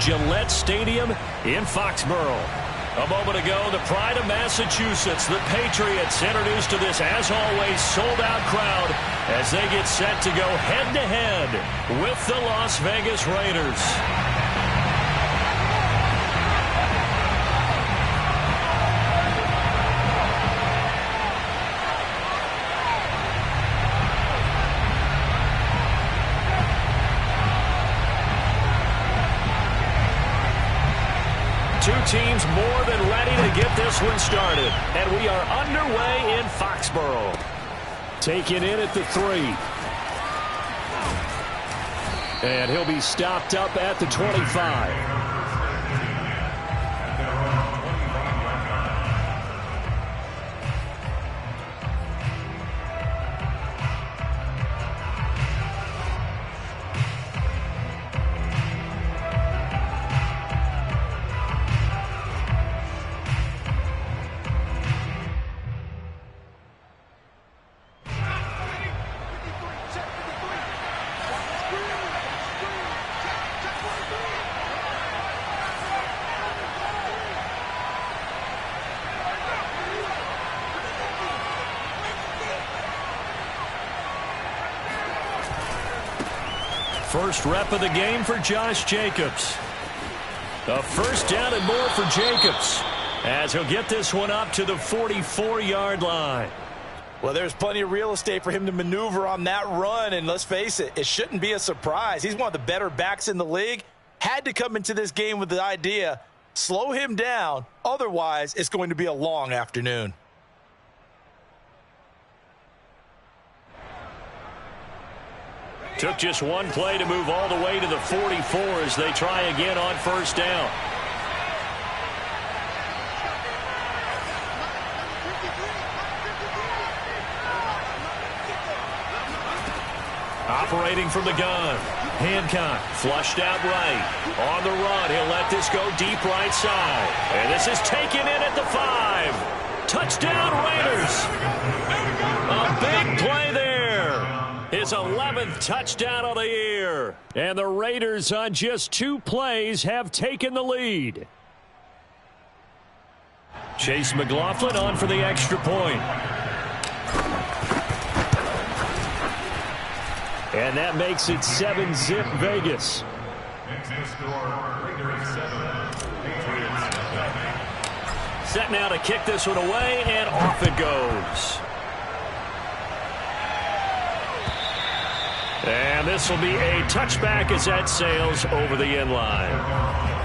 Gillette Stadium in Foxborough. A moment ago, the pride of Massachusetts, the Patriots, introduced to this, as always, sold-out crowd as they get set to go head-to-head with the Las Vegas Raiders. Two teams more than ready to get this one started. And we are underway in Foxborough. Taken in at the 3. And he'll be stopped up at the 25. First rep of the game for Josh Jacobs. A first down and more for Jacobs as he'll get this one up to the 44-yard line. Well, there's plenty of real estate for him to maneuver on that run, and let's face it, it shouldn't be a surprise. He's one of the better backs in the league. Had to come into this game with the idea, slow him down, otherwise it's going to be a long afternoon. Took just one play to move all the way to the 44 as they try again on first down. Operating from the gun. Hancock flushed out right. On the run, he'll let this go deep right side. And this is taken in at the 5. Touchdown Raiders. A big play there. His 11th touchdown of the year. And the Raiders on just 2 plays have taken the lead. Chase McLaughlin on for the extra point. And that makes it 7-zip Vegas. Set now to kick this one away, and off it goes. And this will be a touchback as that sails over the end line.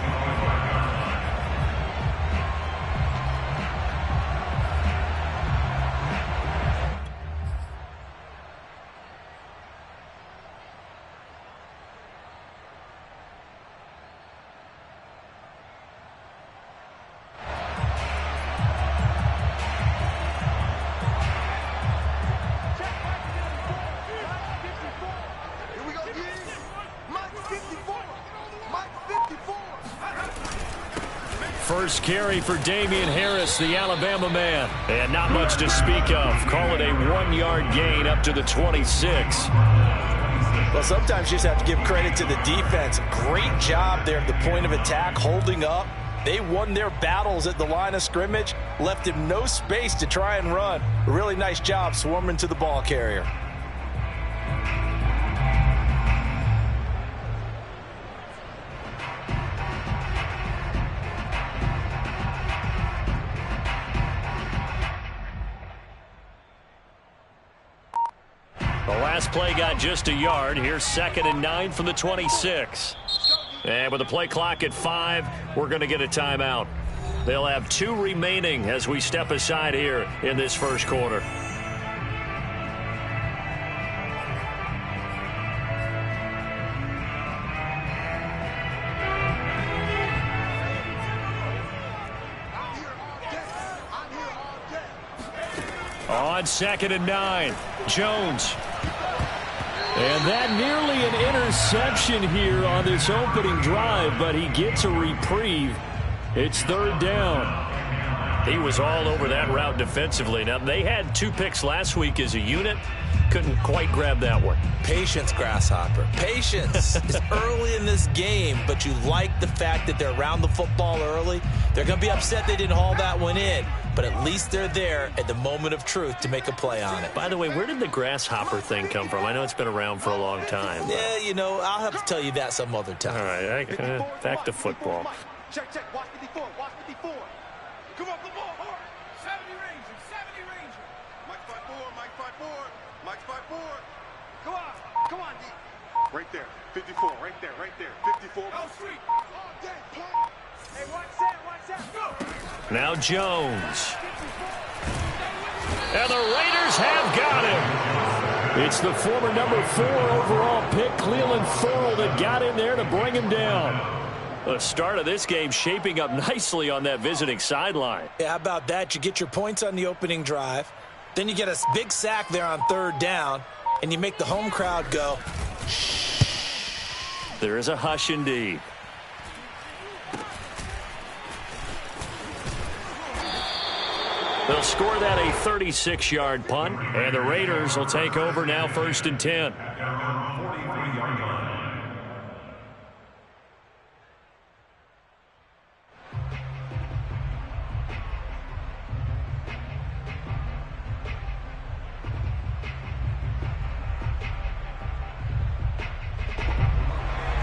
First carry for Damian Harris, the Alabama man. And not much to speak of. Call it a 1-yard gain up to the 26. Well, sometimes you just have to give credit to the defense. Great job there at the point of attack, holding up. They won their battles at the line of scrimmage, left him no space to try and run. A really nice job swarming to the ball carrier. The last play got just a yard. Here's 2nd and 9 from the 26. And with the play clock at 5, we're going to get a timeout. They'll have 2 remaining as we step aside here in this first quarter. On 2nd and 9, Jones. And that nearly an interception here on this opening drive, but he gets a reprieve. It's 3rd down. He was all over that route defensively. Now, they had 2 picks last week as a unit. Couldn't quite grab that one. Patience, Grasshopper. Patience. It's early in this game, but you like the fact that they're around the football early. They're going to be upset they didn't haul that one in, but at least they're there at the moment of truth to make a play on it. By the way, where did the grasshopper thing come from? I know it's been around for a long time. Yeah, you know, I'll have to tell you that some other time. All right, back to football. Check. Watch 54. Come up the ball. 70 Ranger. Mike 5-4. Mike 5-4. Come on, D. Right there. 54. Right there. 54. Oh, sweet. All day. Hey, watch that. Go. Now Jones. And the Raiders have got him. It's the former number 4 overall pick, Cleveland Thorle, that got in there to bring him down. The start of this game shaping up nicely on that visiting sideline. Yeah, how about that? You get your points on the opening drive. Then you get a big sack there on 3rd down, and you make the home crowd go. There is a hush indeed. They'll score that a 36-yard punt, and the Raiders will take over now 1st and 10.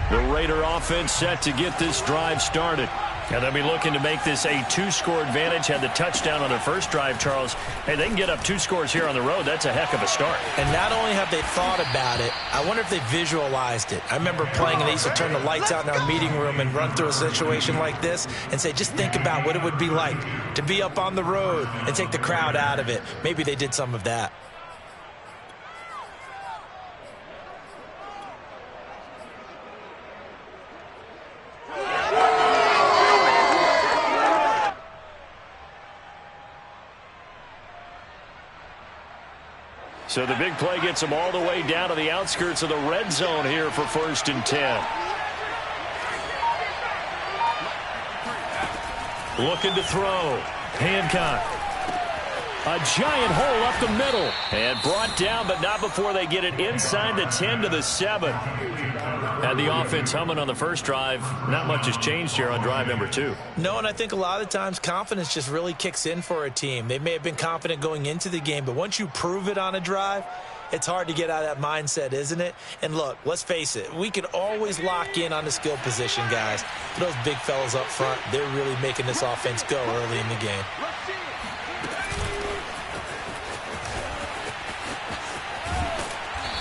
The Raider offense set to get this drive started. And they'll be looking to make this a 2-score advantage. Had the touchdown on their first drive, Charles. Hey, they can get up 2 scores here on the road. That's a heck of a start. And not only have they thought about it, I wonder if they visualized it. I remember playing, and they used to turn the lights out in our meeting room and run through a situation like this and say, just think about what it would be like to be up on the road and take the crowd out of it. Maybe they did some of that. So the big play gets them all the way down to the outskirts of the red zone here for 1st and 10. Looking to throw. Hancock. A giant hole up the middle. And brought down, but not before they get it inside the 10 to the 7. Had the offense humming on the first drive. Not much has changed here on drive number 2. No, and I think a lot of times confidence just really kicks in for a team. They may have been confident going into the game, but once you prove it on a drive, it's hard to get out of that mindset, isn't it? And look, let's face it, we can always lock in on the skill position, guys. Those big fellas up front, they're really making this offense go early in the game.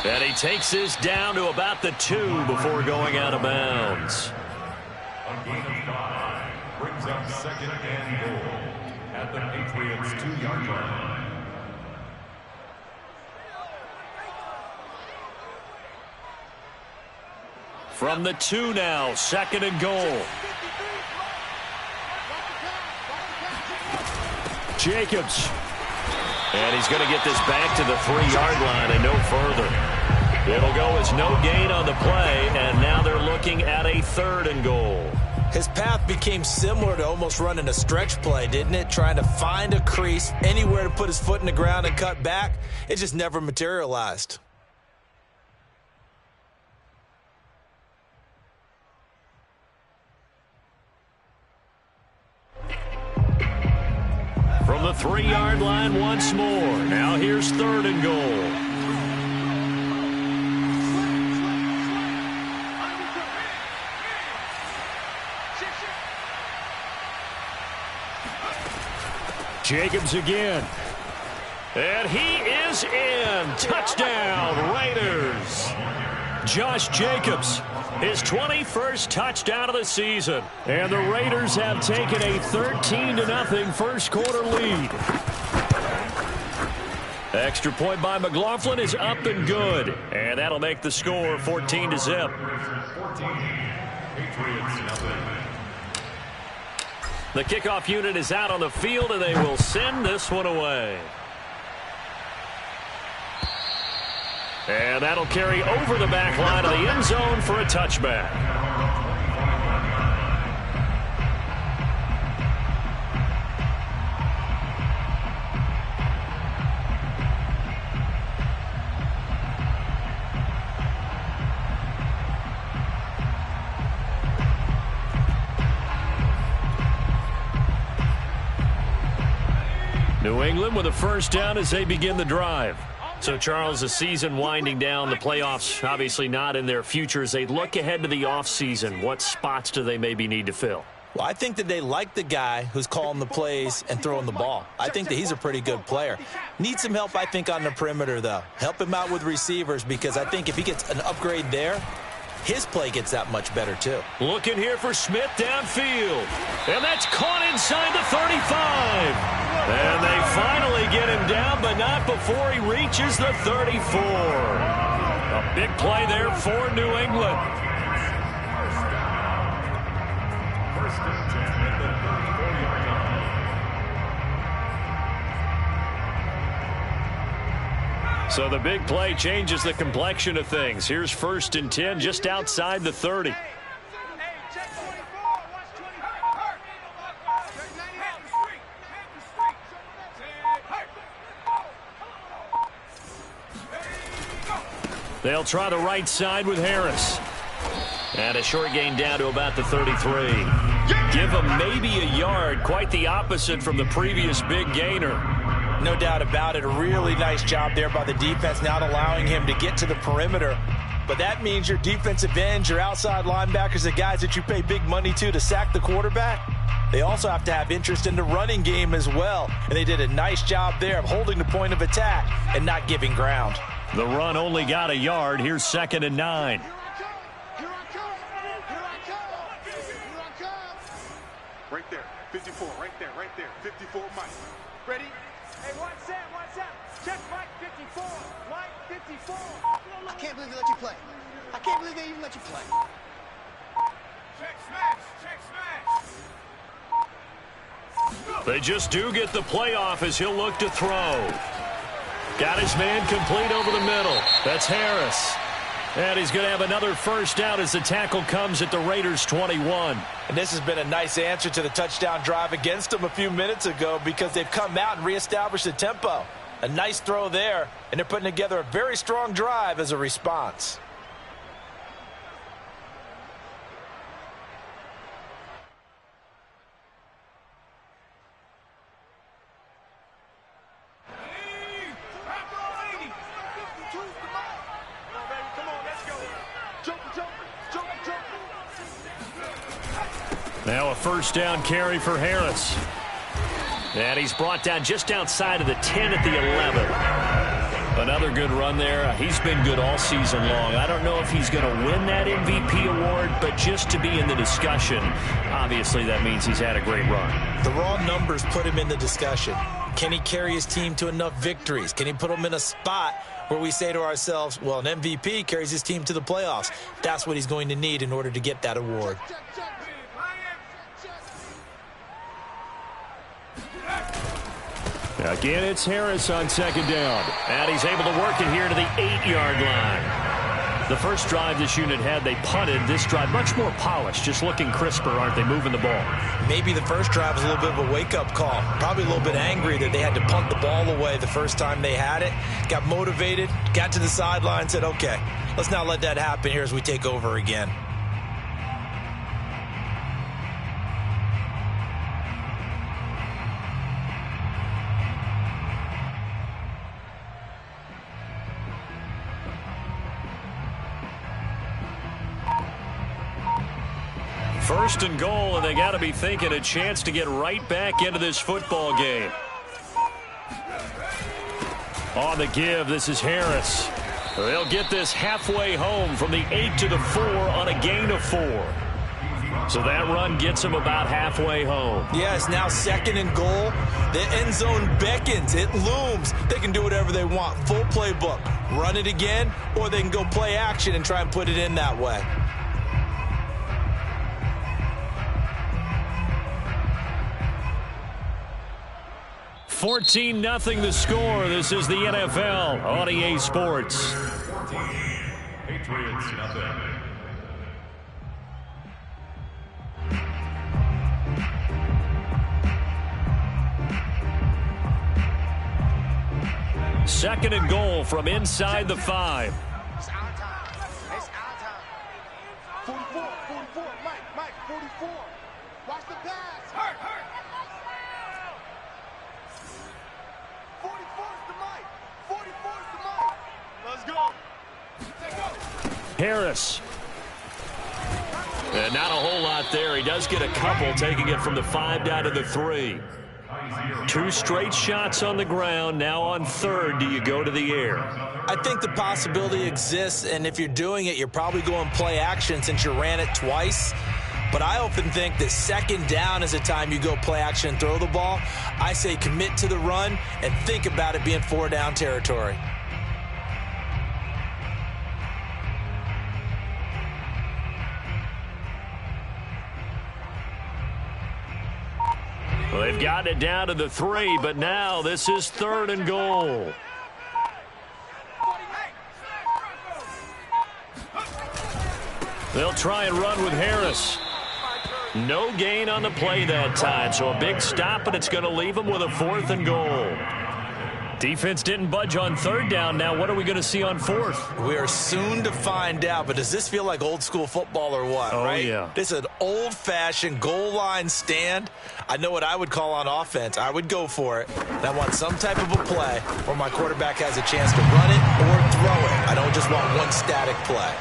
And he takes this down to about the 2 before going out of bounds. A gain of 5 brings up 2nd and goal at the Patriots 2-yard line. From the 2 now, 2nd and goal. Jacobs. And he's going to get this back to the 3-yard line and no further. It'll go as no gain on the play, and now they're looking at a 3rd and goal. His path became similar to almost running a stretch play, didn't it? Trying to find a crease, anywhere to put his foot in the ground and cut back. It just never materialized. From the 3-yard line once more. Now here's 3rd and goal. Jacobs again. And he is in. Touchdown, Raiders. Josh Jacobs, his 21st touchdown of the season. And the Raiders have taken a 13-0 first quarter lead. Extra point by McLaughlin is up and good. And that'll make the score 14-0. 14, Patriots nothing. The kickoff unit is out on the field, and they will send this one away. And that'll carry over the back line of the end zone for a touchback. New England with a first down as they begin the drive. So, Charles, the season winding down, the playoffs obviously not in their future. As they look ahead to the offseason, what spots do they maybe need to fill? Well, I think that they like the guy who's calling the plays and throwing the ball. I think that he's a pretty good player. Needs some help, I think, on the perimeter, though. Help him out with receivers, because I think if he gets an upgrade there, his play gets that much better, too. Looking here for Smith downfield. And that's caught inside the 35. And they finally get him down, but not before he reaches the 34. A big play there for New England. First and 10 at the 34-yard line. So the big play changes the complexion of things. Here's first and 10 just outside the 30. They'll try the right side with Harris. And a short gain down to about the 33. Give him maybe a yard. Quite the opposite from the previous big gainer. No doubt about it. A really nice job there by the defense, not allowing him to get to the perimeter. But that means your defensive ends, your outside linebackers, the guys that you pay big money to sack the quarterback, they also have to have interest in the running game as well. And they did a nice job there of holding the point of attack and not giving ground. The run only got a yard. Here's 2nd and 9. Right there, 54, right there, 54, Mike. Ready? Hey, what's that? Check Mike 54. Mike 54. I can't believe they let you play. I can't believe they even let you play. Check smash. They just do get the playoff as he'll look to throw. Got his man complete over the middle. That's Harris. And he's going to have another first down as the tackle comes at the Raiders' 21. And this has been a nice answer to the touchdown drive against them a few minutes ago, because they've come out and reestablished the tempo. A nice throw there, and they're putting together a very strong drive as a response. Now a first down carry for Harris. And he's brought down just outside of the 10 at the 11. Another good run there. He's been good all season long. I don't know if he's going to win that MVP award, but just to be in the discussion, obviously that means he's had a great run. The raw numbers put him in the discussion. Can he carry his team to enough victories? Can he put them in a spot where we say to ourselves, well, an MVP carries his team to the playoffs? That's what he's going to need in order to get that award. Again, it's Harris on 2nd down. And he's able to work it here to the 8-yard line. The first drive this unit had, they punted. This drive, much more polished, just looking crisper, aren't they, moving the ball? Maybe the first drive was a little bit of a wake-up call. Probably a little bit angry that they had to punt the ball away the first time they had it. Got motivated, got to the sideline, said, okay, let's not let that happen here as we take over again. First and goal, and they got to be thinking a chance to get right back into this football game. On the give, this is Harris. They'll get this halfway home from the 8 to the 4 on a gain of 4. So that run gets them about halfway home. Yeah, it's now 2nd and goal. The end zone beckons. It looms. They can do whatever they want. Full playbook. Run it again, or they can go play action and try and put it in that way. 14-0 the score. This is the NFL on EA Sports. 14, Patriots nothing. Second and goal from inside the 5. It's our time. It's our time. 44, Mike, 44. Watch the pass. Hurt. Harris. And not a whole lot there. He does get a couple, taking it from the 5 down to the 3. 2 straight shots on the ground. Now on 3rd, do you go to the air? I think the possibility exists, and if you're doing it, you're probably going play action since you ran it twice. But I often think that 2nd down is the time you go play action and throw the ball. I say commit to the run and think about it being 4 down territory. Well, they've gotten it down to the 3, but now this is 3rd and goal. They'll try and run with Harris. No gain on the play that time, so a big stop, and it's going to leave them with a 4th and goal. Defense didn't budge on 3rd down. Now what are we going to see on 4th? We are soon to find out, but does this feel like old school football or what? Oh, right? Yeah. This is an old-fashioned goal line stand. I know what I would call on offense. I would go for it. And I want some type of a play where my quarterback has a chance to run it or throw it. I don't just want one static play.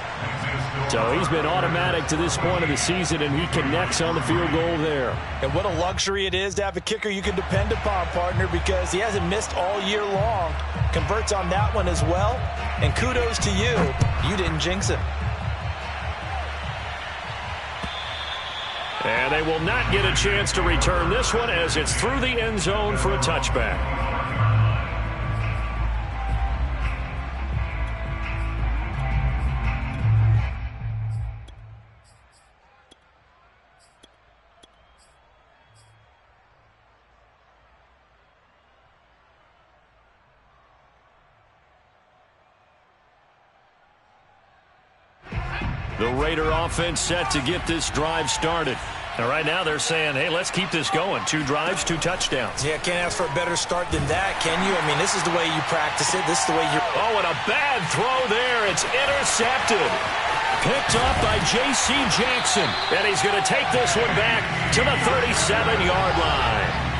So he's been automatic to this point of the season, and he connects on the field goal there. And what a luxury it is to have a kicker you can depend upon, partner, because he hasn't missed all year long. Converts on that one as well. And kudos to you. You didn't jinx him. And they will not get a chance to return this one as it's through the end zone for a touchback. The Raider offense set to get this drive started. Now, right now they're saying, hey, let's keep this going. 2 drives, 2 touchdowns. Yeah, can't ask for a better start than that, can you? I mean, this is the way you practice it. This is the way you're... Oh, and a bad throw there. It's intercepted. Picked up by J.C. Jackson. And he's going to take this one back to the 37-yard line.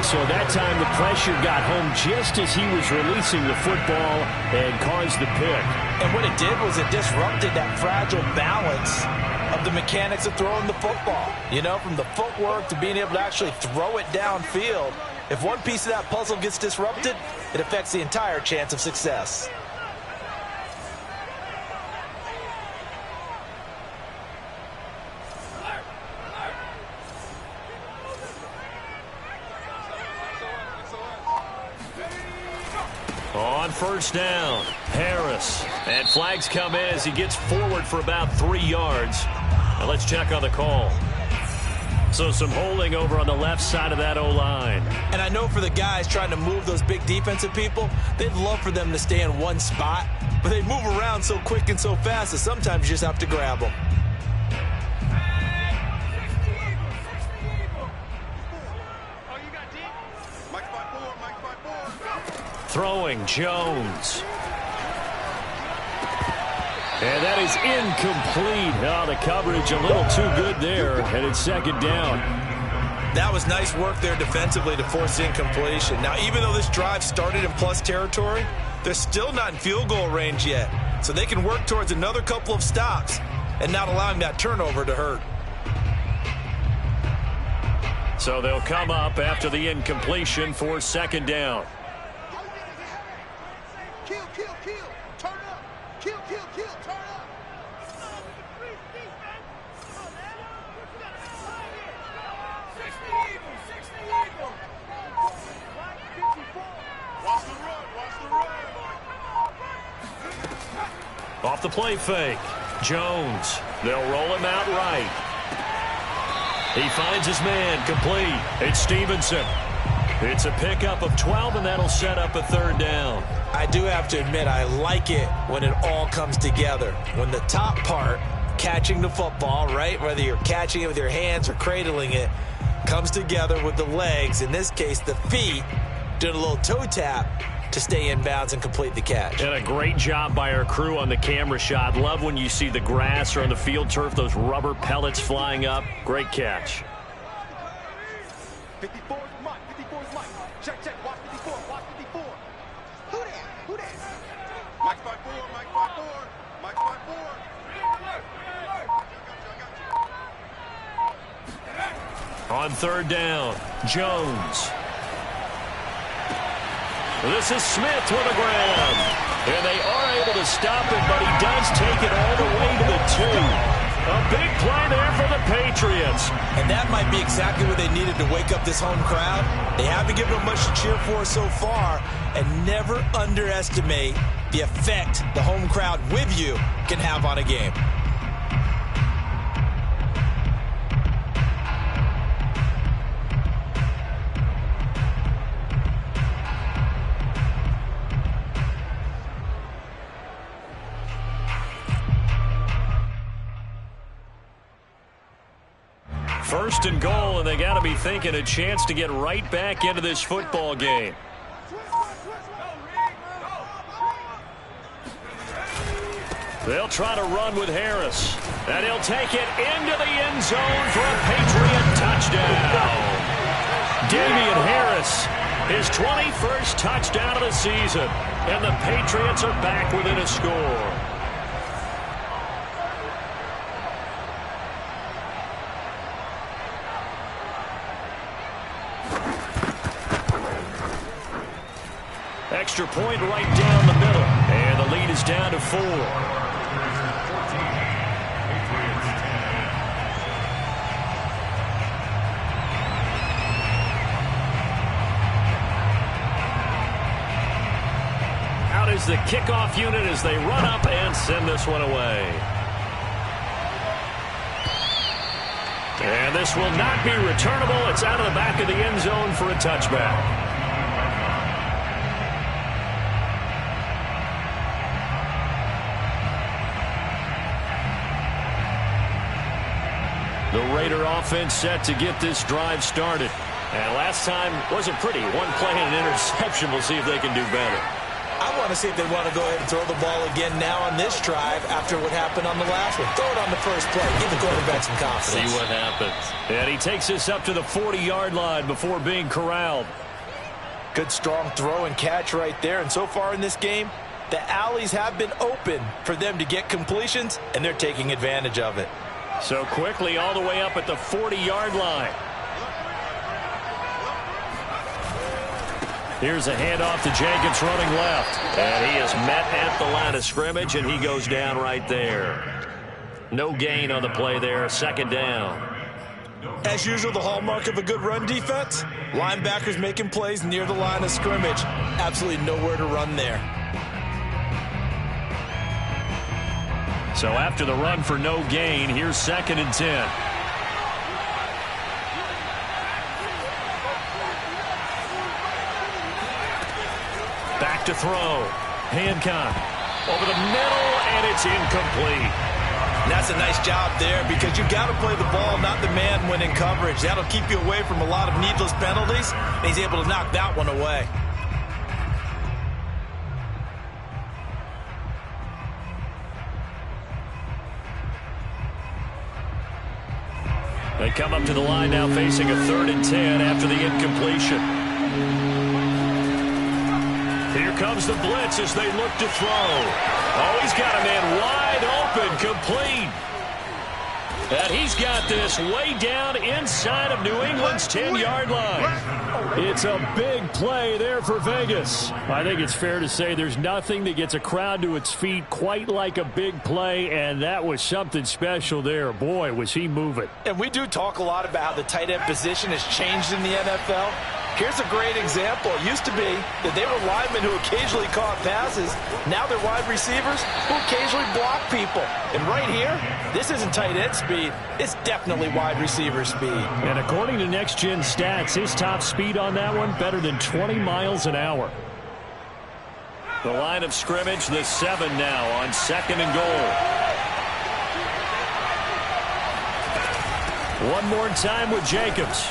So that time the pressure got home just as he was releasing the football and caused the pick. And what it did was it disrupted that fragile balance of the mechanics of throwing the football. You know, from the footwork to being able to actually throw it downfield. If one piece of that puzzle gets disrupted, it affects the entire chance of success. On 1st down, Harris. And flags come in as he gets forward for about 3 yards. Now let's check on the call. So some holding over on the left side of that O-line. And I know for the guys trying to move those big defensive people, they'd love for them to stay in one spot. But they move around so quick and so fast that sometimes you just have to grab them. Throwing Jones. And that is incomplete. Oh, the coverage a little too good there, and it's 2nd down. That was nice work there defensively to force incompletion. Now, even though this drive started in plus territory, they're still not in field goal range yet. So they can work towards another couple of stops and not allowing that turnover to hurt. So they'll come up after the incompletion for 2nd down. Off the play fake. Jones. They'll roll him out right. He finds his man complete. It's Stevenson. It's a pickup of 12, and that'll set up a 3rd down. I do have to admit, I like it when it all comes together. When the top part, catching the football, right, whether you're catching it with your hands or cradling it, comes together with the legs, in this case the feet, doing a little toe tap to stay in bounds and complete the catch. And a great job by our crew on the camera shot. Love when you see the grass or on the field turf, those rubber pellets flying up. Great catch. 54 is Mike. 54 is Mike. Check, check. Watch 54. Watch 54. Who that? Who that? Mike 5-4, Mike 5-4, Mike 5-4. On third down, Jones. This is Smith with a grab. And they are able to stop it, but he does take it all the way to the 2. A big play there for the Patriots. And that might be exactly what they needed to wake up this home crowd. They haven't given them much to cheer for so far. And never underestimate the effect the home crowd with you can have on a game. First and goal, and they got to be thinking a chance to get right back into this football game. They'll try to run with Harris, and he'll take it into the end zone for a Patriot touchdown. Damian Harris, his 21st touchdown of the season, and the Patriots are back within a score. Extra point right down the middle, and the lead is down to 4. Out is the kickoff unit as they run up and send this one away. And this will not be returnable. It's out of the back of the end zone for a touchback. The Raider offense set to get this drive started. And last time wasn't pretty. One play and an interception. We'll see if they can do better. I want to see if they want to go ahead and throw the ball again now on this drive after what happened on the last one. Throw it on the first play. Give the quarterback some confidence. See what happens. And he takes this up to the 40-yard line before being corralled. Good strong throw and catch right there. And so far in this game, the alleys have been open for them to get completions, and they're taking advantage of it. So quickly all the way up at the 40-yard line. Here's a handoff to Jacobs running left. And he is met at the line of scrimmage, and he goes down right there. No gain on the play there. Second down. As usual, the hallmark of a good run defense, linebackers making plays near the line of scrimmage. Absolutely nowhere to run there. So after the run for no gain, here's 2nd and 10. Back to throw. Hancock over the middle, and it's incomplete. And that's a nice job there because you got to play the ball, not the man when in coverage. That'll keep you away from a lot of needless penalties. And he's able to knock that one away. They come up to the line now facing a 3rd and 10 after the incompletion. Here comes the blitz as they look to throw. Oh, he's got a man wide open, complete. And he's got this way down inside of New England's 10-yard line. It's a big play there for Vegas. I think it's fair to say there's nothing that gets a crowd to its feet quite like a big play, and that was something special there. Boy, was he moving. And we do talk a lot about how the tight end position has changed in the NFL. Here's a great example. It used to be that they were linemen who occasionally caught passes. Now they're wide receivers who occasionally block people. And right here, this isn't tight end speed. It's definitely wide receiver speed. And according to Next Gen Stats, his top speed on that one, better than 20 miles an hour. The line of scrimmage, the 7 now on 2nd and goal. One more time with Jacobs.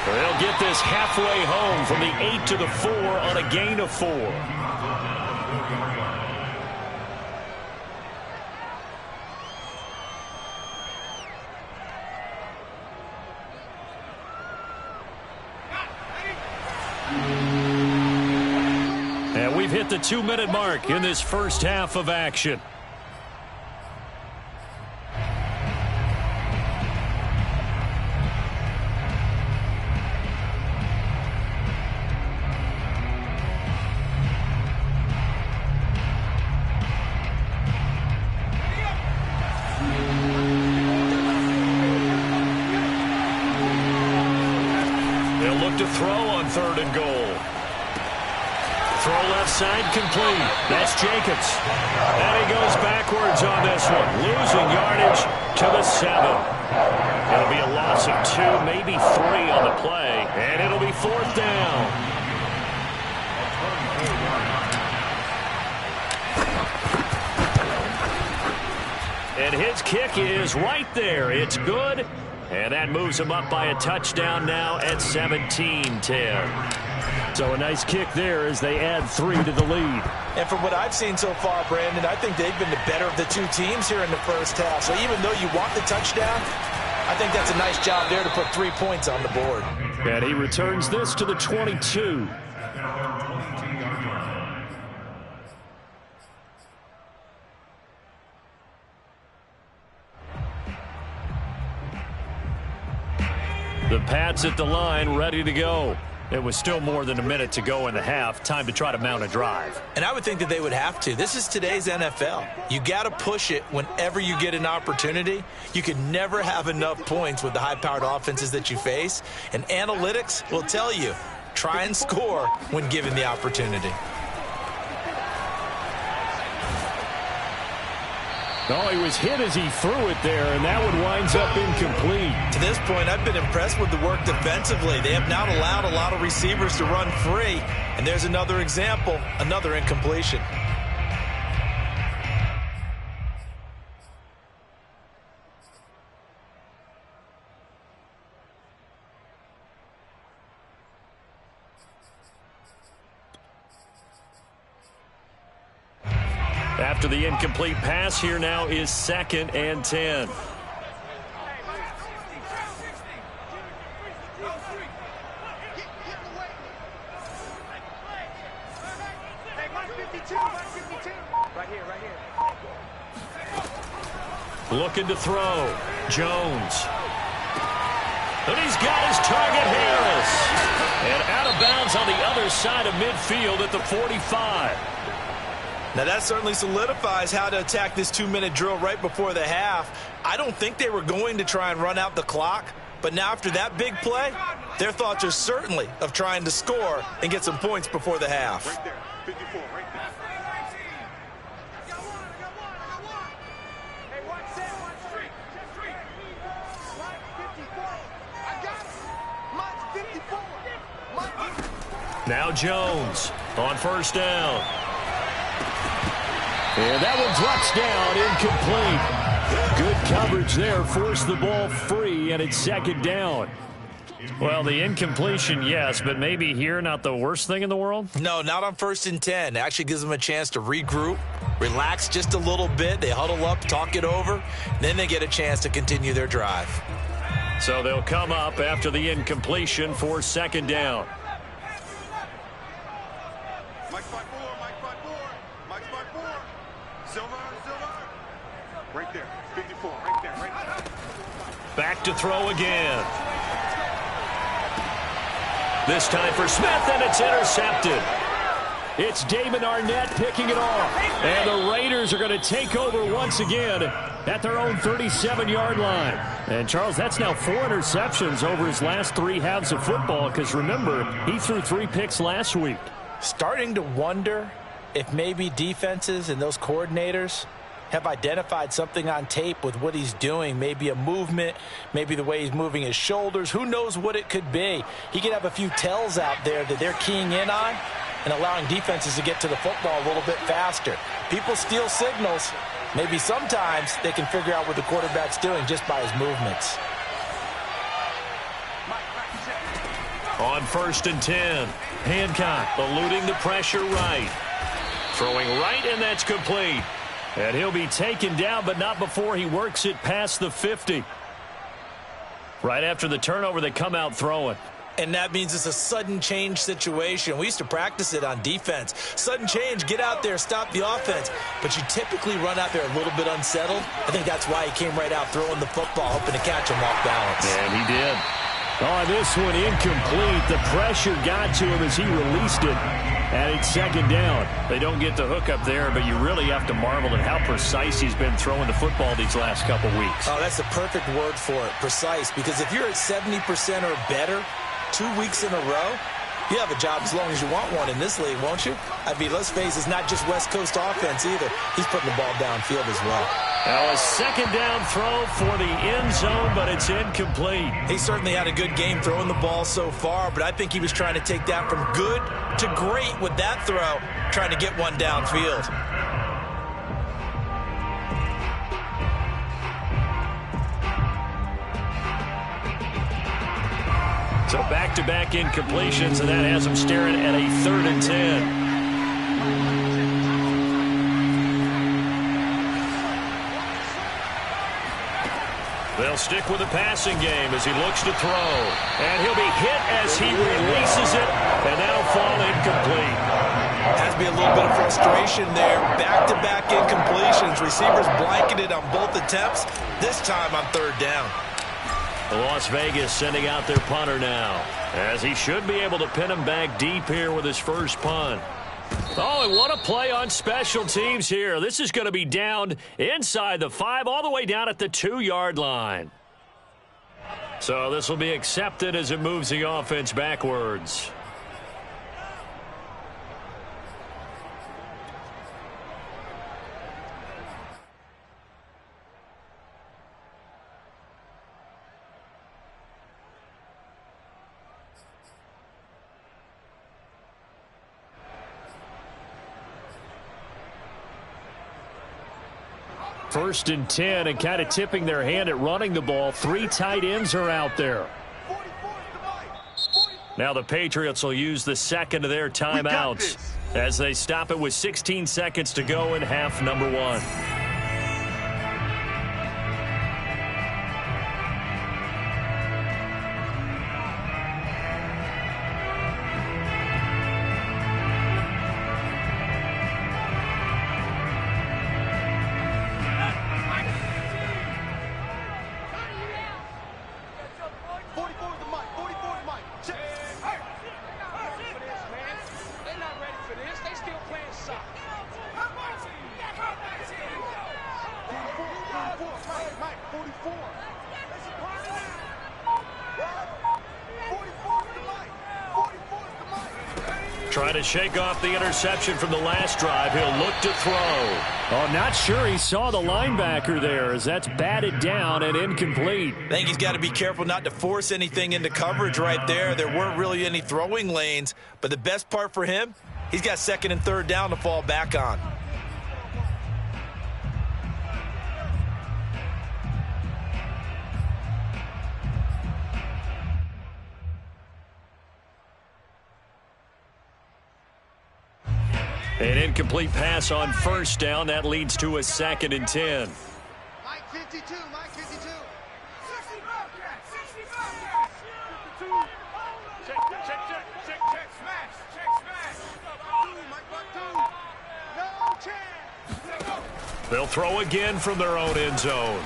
They'll get this halfway home from the 8 to the 4 on a gain of 4. And we've hit the 2-minute mark in this first half of action. look to throw on 3rd and goal. Throw left side complete. That's Jacobs. And he goes backwards on this one. Losing yardage to the 7. It'll be a loss of 2, maybe 3 on the play. And it'll be 4th down. And his kick is right there. It's good. And that moves him up by a touchdown now at 17-10. So a nice kick there as they add 3 to the lead. And from what I've seen so far, Brandon, I think they've been the better of the two teams here in the first half. So even though you want the touchdown, I think that's a nice job there to put 3 points on the board. And he returns this to the 22. The Pats at the line, ready to go. It was still more than a minute to go in the half. Time to try to mount a drive. And I would think that they would have to. This is today's NFL. You got to push it whenever you get an opportunity. You can never have enough points with the high-powered offenses that you face. And analytics will tell you, try and score when given the opportunity. Oh, he was hit as he threw it there, and that one winds up incomplete. To this point, I've been impressed with the work defensively. They have not allowed a lot of receivers to run free. And there's another example, another incompletion. After the incomplete pass, here now is 2nd and 10. Looking to throw. Jones. And he's got his target, Harris. And out of bounds on the other side of midfield at the 45. Now that certainly solidifies how to attack this 2-minute drill right before the half. I don't think they were going to try and run out the clock, but now after that big play, their thoughts are certainly of trying to score and get some points before the half. Right there, 54, right there. Now Jones on 1st down. And that one drops down, incomplete. Good coverage there, forced the ball free, and it's 2nd down. Well, the incompletion, yes, but maybe here not the worst thing in the world? No, not on 1st and 10. It actually gives them a chance to regroup, relax just a little bit. They huddle up, talk it over, then they get a chance to continue their drive. So they'll come up after the incompletion for 2nd down. Mike 5-4, Mike 5-4, Mike 5-4. Silver. Right there, 54, right there, right there. Back to throw again. This time for Smith, and it's intercepted. It's Damon Arnett picking it off. And the Raiders are going to take over once again at their own 37-yard line. And, Charles, that's now 4 interceptions over his last 3 halves of football because, remember, he threw 3 picks last week. Starting to wonder if maybe defenses and those coordinators have identified something on tape with what he's doing. Maybe a movement, maybe the way he's moving his shoulders. Who knows what it could be? He could have a few tells out there that they're keying in on and allowing defenses to get to the football a little bit faster. People steal signals. Maybe sometimes they can figure out what the quarterback's doing just by his movements. On 1st and 10, Hancock eluding the pressure right. Throwing right, and that's complete. And he'll be taken down, but not before he works it past the 50. Right after the turnover, they come out throwing. And that means it's a sudden change situation. We used to practice it on defense. Sudden change, get out there, stop the offense. But you typically run out there a little bit unsettled. I think that's why he came right out throwing the football, hoping to catch him off balance. And he did. Oh, this one incomplete. The pressure got to him as he released it. And it's 2nd down. They don't get the hook up there, but you really have to marvel at how precise he's been throwing the football these last couple weeks. Oh, that's the perfect word for it, precise. Because if you're at 70% or better, 2 weeks in a row? You have a job as long as you want one in this league, won't you? I mean, let's face it, it's not just West Coast offense either. He's putting the ball downfield as well. Now a second down throw for the end zone, but it's incomplete. He certainly had a good game throwing the ball so far, but I think he was trying to take that from good to great with that throw, trying to get one downfield. So back-to-back incompletions, and that has him staring at a 3rd and 10. They'll stick with the passing game as he looks to throw. And he'll be hit as he releases it, and that'll fall incomplete. Has to be a little bit of frustration there. Back-to-back incompletions. Receivers blanketed on both attempts, this time on 3rd down. Las Vegas sending out their punter now, as he should be able to pin him back deep here with his first punt. Oh, and what a play on special teams here. This is going to be down inside the 5, all the way down at the 2-yard line. So this will be accepted as it moves the offense backwards. First and 10, and kind of tipping their hand at running the ball. 3 tight ends are out there. Now the Patriots will use the second of their timeouts as they stop it with 16 seconds to go in half number 1. Trying to shake off the interception from the last drive. He'll look to throw. Oh, not sure he saw the linebacker there as that's batted down and incomplete. I think he's got to be careful not to force anything into coverage right there. There weren't really any throwing lanes, but the best part for him, he's got 2nd and 3rd down to fall back on. An incomplete pass on 1st down. That leads to a 2nd and 10. Mike 52, Mike 52. 60 Bobcats, 60 Bobcats. 52. Check, smash, Mike 2. No chance. They'll throw again from their own end zone.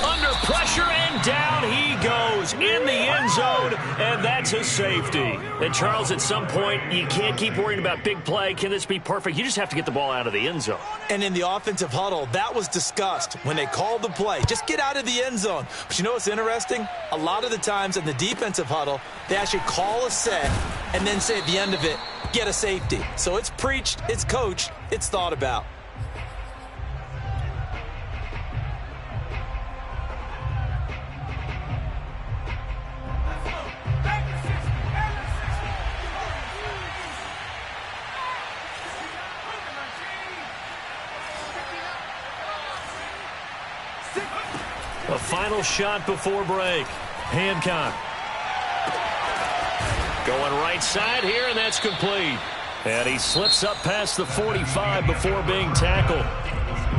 Under pressure, and down he goes in the end zone, and that's a safety. And Charles, at some point, you can't keep worrying about big play. Can this be perfect? You just have to get the ball out of the end zone. And in the offensive huddle, that was discussed when they called the play. Just get out of the end zone. But you know what's interesting? A lot of the times in the defensive huddle, they actually call a set and then say at the end of it, get a safety. So it's preached, it's coached, it's thought about. A final shot before break. Hancock. Going right side here, and that's complete. And he slips up past the 45 before being tackled.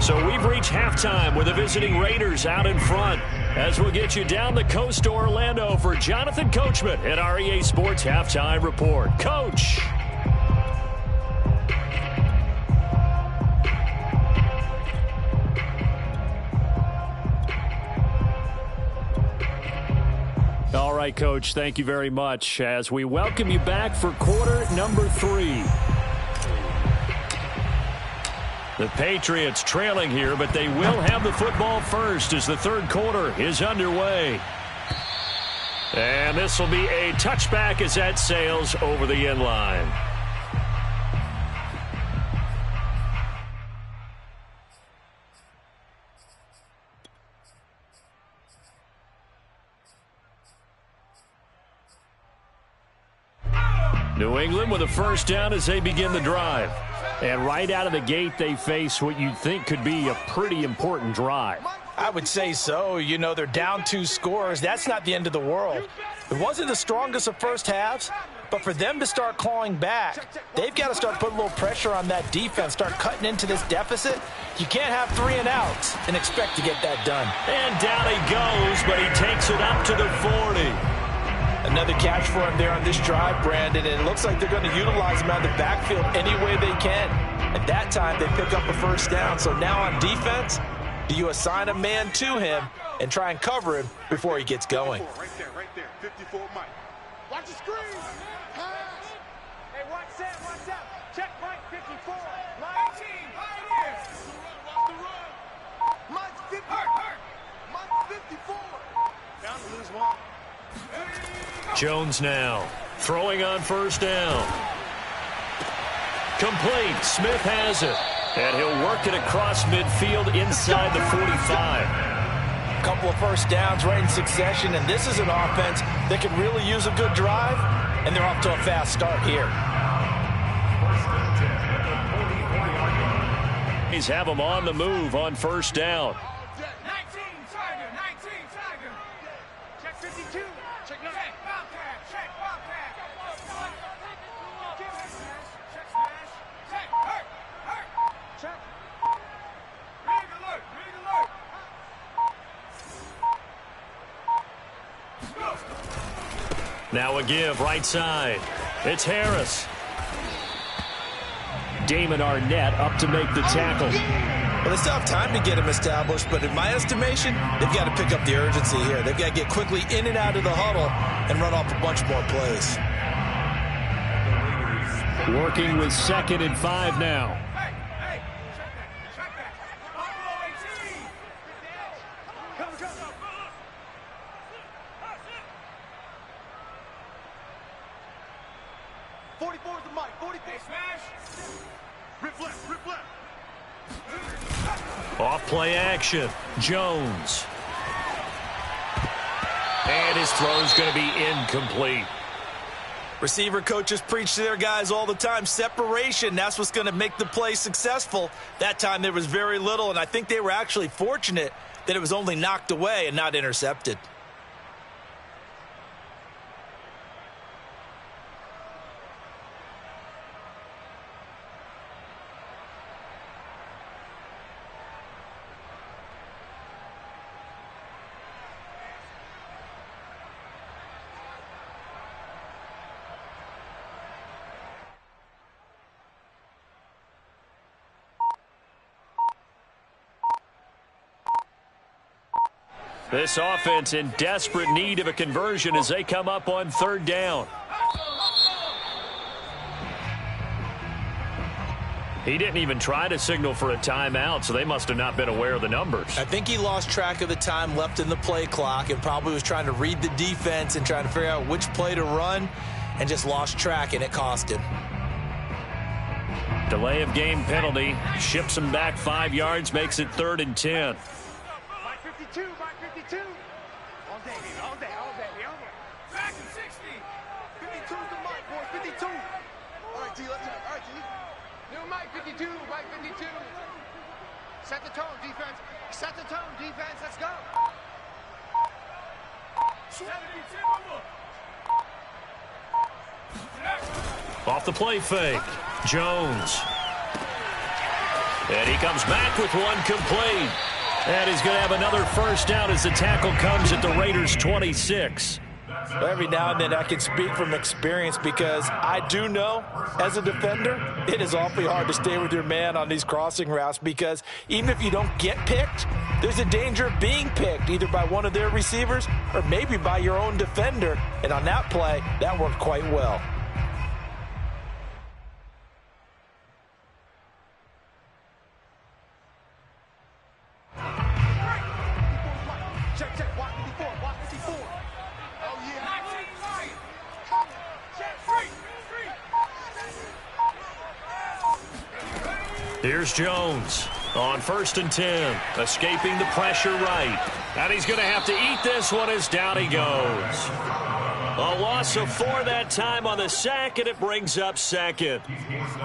So we've reached halftime with the visiting Raiders out in front. As we'll get you down the coast to Orlando for Jonathan Coachman at our EA Sports Halftime Report. Coach. All right, Coach, thank you very much as we welcome you back for quarter number 3. The Patriots trailing here, but they will have the football first as the 3rd quarter is underway. And this will be a touchback as that sails over the end line. New England with a first down as they begin the drive. And right out of the gate, they face what you'd think could be a pretty important drive. I would say so. You know, they're down 2 scores. That's not the end of the world. It wasn't the strongest of first halves, but for them to start clawing back, they've got to start putting a little pressure on that defense, start cutting into this deficit. You can't have 3 and outs and expect to get that done. And down he goes, but he takes it up to the 40. Another catch for him there on this drive, Brandon, and it looks like they're going to utilize him out of the backfield any way they can. At that time, they pick up a first down. So now on defense, do you assign a man to him and try and cover him before he gets going? Right there. 54 Mike. Watch the screen. Pass. Hey, watch that. Check Mike 54. Mike 18, Pioneer. Watch the run. Mike's 50. Hurt. Mike's 54. Down to lose one. Jones now throwing on first down. Complete. Smith has it. And he'll work it across midfield inside the 45. A couple of first downs right in succession, and this is an offense that could really use a good drive, and they're off to a fast start here. He's have them on the move on first down. 19 Tiger. Check 52. Check Wildcat. Check Wildcat. Check smash. Check hurt. Check. Read alert. Now a give right side. It's Harris. Damon Arnett up to make the tackle. Well, they still have time to get him established, but in my estimation, they've got to pick up the urgency here. They've got to get quickly in and out of the huddle and run off a bunch more plays. Working with 2nd and 5 now. Hey, check that. Buffalo 18. Come. 44 is the Mike. 44. Hey, smash. Rip left. Off play action. Jones. And his throw's going to be incomplete. Receiver coaches preach to their guys all the time. Separation, that's what's going to make the play successful. That time there was very little, and I think they were actually fortunate that it was only knocked away and not intercepted. This offense in desperate need of a conversion as they come up on 3rd down. He didn't even try to signal for a timeout, so they must have not been aware of the numbers. I think he lost track of the time left in the play clock and probably was trying to read the defense and trying to figure out which play to run and just lost track, and it cost him. Delay of game penalty ships him back 5 yards, makes it 3rd and 10. Mike 52. All day. Back in 60. 52 is the Mike, boys. 52. All right, T. Let's go. All right, T. New Mike 52. Set the tone, defense. Let's go. Off the play fake. Jones. And he comes back with one complete. And he's going to have another first down as the tackle comes at the Raiders' 26. Every now and then I can speak from experience because I do know as a defender it is awfully hard to stay with your man on these crossing routes because even if you don't get picked, there's a danger of being picked either by one of their receivers or maybe by your own defender. And on that play, that worked quite well. Check. Watch 54. Oh, yeah. Here's Jones on 1st and 10, escaping the pressure right. And he's going to have to eat this one as down he goes. A loss of 4 that time on the sack, and it brings up 2nd.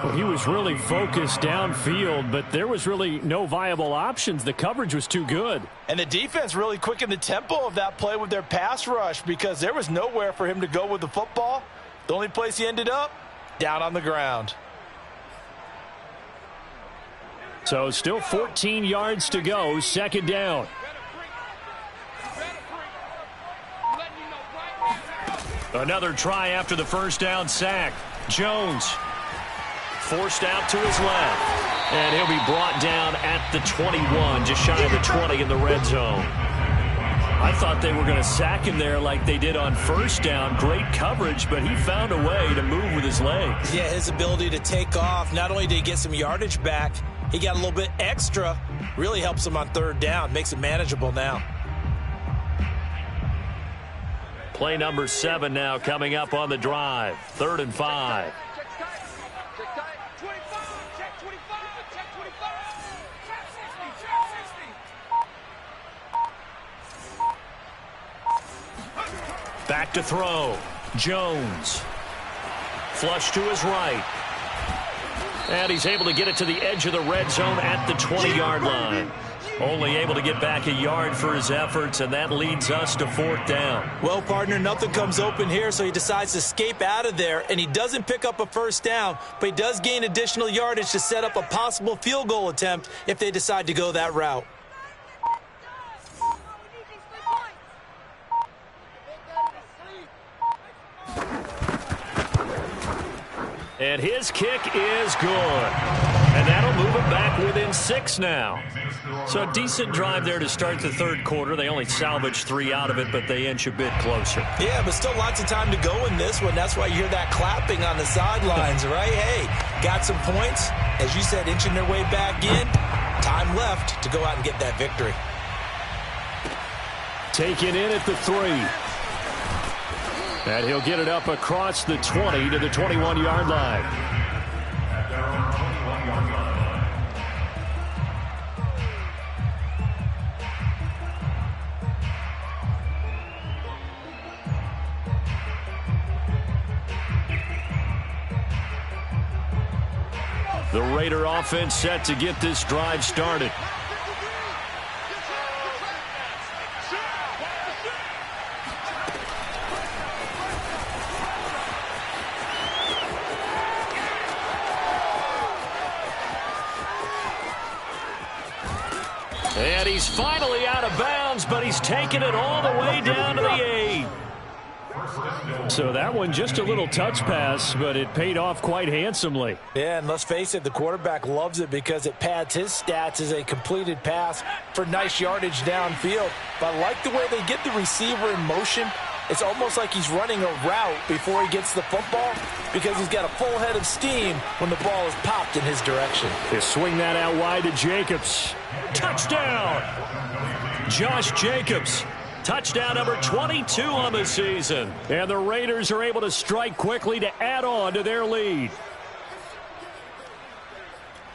Well, he was really focused downfield, but there was really no viable options. The coverage was too good. And the defense really quickened the tempo of that play with their pass rush because there was nowhere for him to go with the football. The only place he ended up, down on the ground. So still 14 yards to go, 2nd down. Another try after the 1st down sack. Jones forced out to his left. And he'll be brought down at the 21, just shy of the 20 in the red zone. I thought they were going to sack him there like they did on 1st down. Great coverage, but he found a way to move with his legs. Yeah, his ability to take off, not only did he get some yardage back, he got a little bit extra. Really helps him on 3rd down, makes it manageable now. Play number 7 now coming up on the drive. 3rd and 5. Back to throw. Jones. Flush to his right. And he's able to get it to the edge of the red zone at the 20-yard line. Only able to get back a yard for his efforts, and that leads us to 4th down. Well, partner, nothing comes open here, so he decides to escape out of there, and he doesn't pick up a 1st down, but he does gain additional yardage to set up a possible field goal attempt if they decide to go that route. And his kick is good. And that'll move it back within 6 now. So a decent drive there to start the 3rd quarter. They only salvaged 3 out of it, but they inch a bit closer. Yeah, but still lots of time to go in this one. That's why you hear that clapping on the sidelines, right? Hey, got some points. As you said, inching their way back in. Time left to go out and get that victory. Taken in at the 3. And he'll get it up across the 20 to the 21-yard line. The Raider offense set to get this drive started. And he's finally out of bounds, but he's taken it all the way down to the 8. So that one just a little touch pass, but it paid off quite handsomely. Yeah, and let's face it, the quarterback loves it because it pads his stats as a completed pass for nice yardage downfield. But I like the way they get the receiver in motion. It's almost like he's running a route before he gets the football because he's got a full head of steam when the ball is popped in his direction. They swing that out wide to Jacobs. Touchdown! Josh Jacobs. Touchdown number 22 on the season. And the Raiders are able to strike quickly to add on to their lead.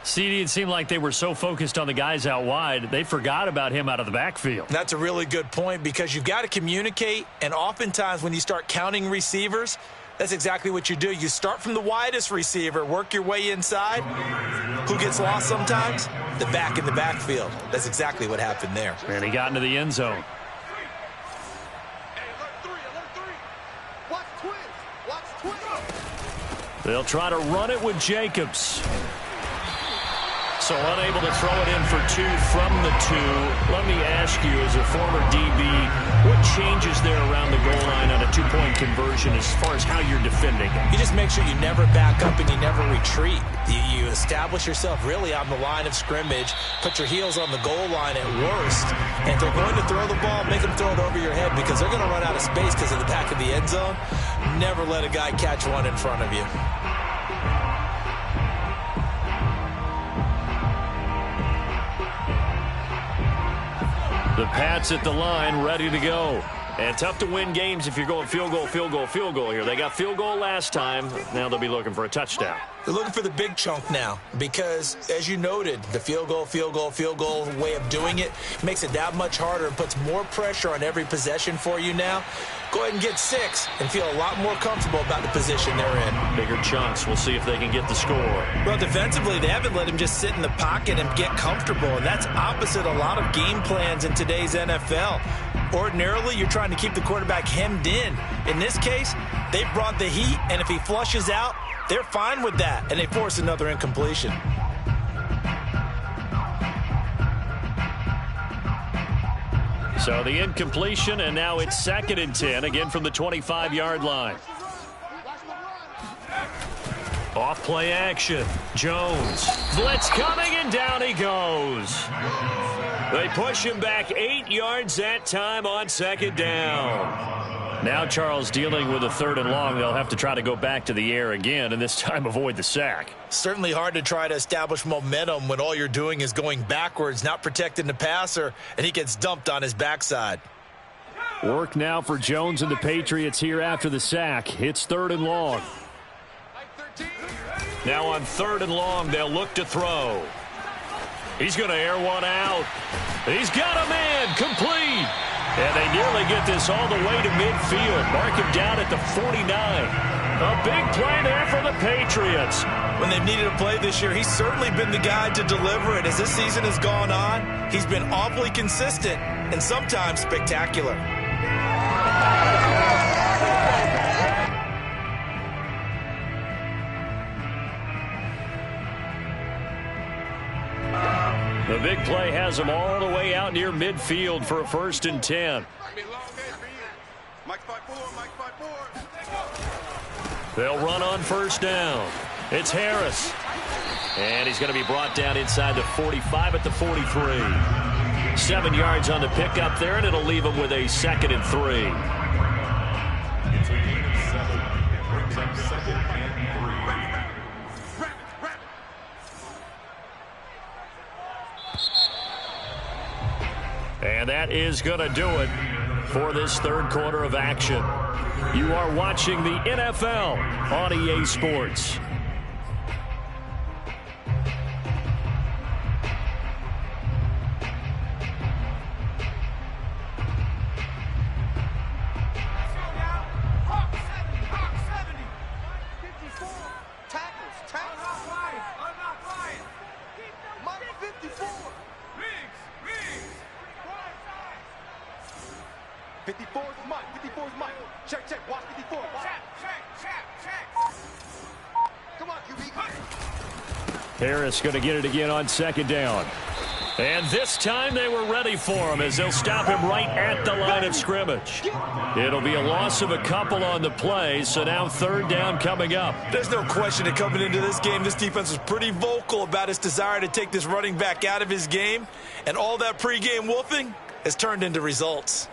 CD, it seemed like they were so focused on the guys out wide, they forgot about him out of the backfield. That's a really good point because you've got to communicate, and oftentimes when you start counting receivers, that's exactly what you do. You start from the widest receiver, work your way inside. Who gets lost sometimes? The back in the backfield. That's exactly what happened there. And he got into the end zone. They'll try to run it with Jacobs. So unable to throw it in for 2 from the 2. Let me ask you, as a former DB, what changes there around the goal line on a 2-point conversion as far as how you're defending it? You just make sure you never back up and you never retreat. You establish yourself really on the line of scrimmage, put your heels on the goal line at worst, and if they're going to throw the ball, make them throw it over your head because they're going to run out of space because of the back of the end zone. Never let a guy catch one in front of you. The Pats at the line, ready to go. And tough to win games if you're going field goal, field goal, field goal here. They got field goal last time. Now they'll be looking for a touchdown. They're looking for the big chunk now because, as you noted, the field goal way of doing it makes it that much harder and puts more pressure on every possession for you now. Go ahead and get 6 and feel a lot more comfortable about the position they're in. Bigger chunks. We'll see if they can get the score. Well, defensively, they haven't let him just sit in the pocket and get comfortable, and that's opposite a lot of game plans in today's NFL. Ordinarily, you're trying to keep the quarterback hemmed in. In this case, they brought the heat, and if he flushes out, they're fine with that, and they force another incompletion. So the incompletion, and now it's 2nd and 10, again from the 25-yard line. Off play action. Jones. Blitz coming, and down he goes. They push him back 8 yards that time on 2nd down. Now Charles dealing with a 3rd and long. They'll have to try to go back to the air again, and this time avoid the sack. Certainly hard to try to establish momentum when all you're doing is going backwards, not protecting the passer, and he gets dumped on his backside. Work now for Jones and the Patriots here after the sack. It's 3rd and long. Now on 3rd and long, they'll look to throw. He's going to air one out. He's got a man complete. And they nearly get this all the way to midfield. Mark him down at the 49. A big play there for the Patriots. When they've needed a play this year, he's certainly been the guy to deliver it. As this season has gone on, he's been awfully consistent and sometimes spectacular. The big play has them all the way out near midfield for a 1st and 10. They'll run on 1st down. It's Harris. And he's going to be brought down inside the 45 at the 43. 7 yards on the pickup there, and it'll leave him with a 2nd and 3. It's a gain of 7. It brings up 2nd and 3. And that is going to do it for this 3rd quarter of action. You are watching the NFL on EA Sports. Harris going to get it again on 2nd down. And this time they were ready for him as they'll stop him right at the line of scrimmage. It'll be a loss of a couple on the play, so now 3rd down coming up. There's no question that coming into this game, this defense was pretty vocal about its desire to take this running back out of his game, and all that pregame wolfing has turned into results.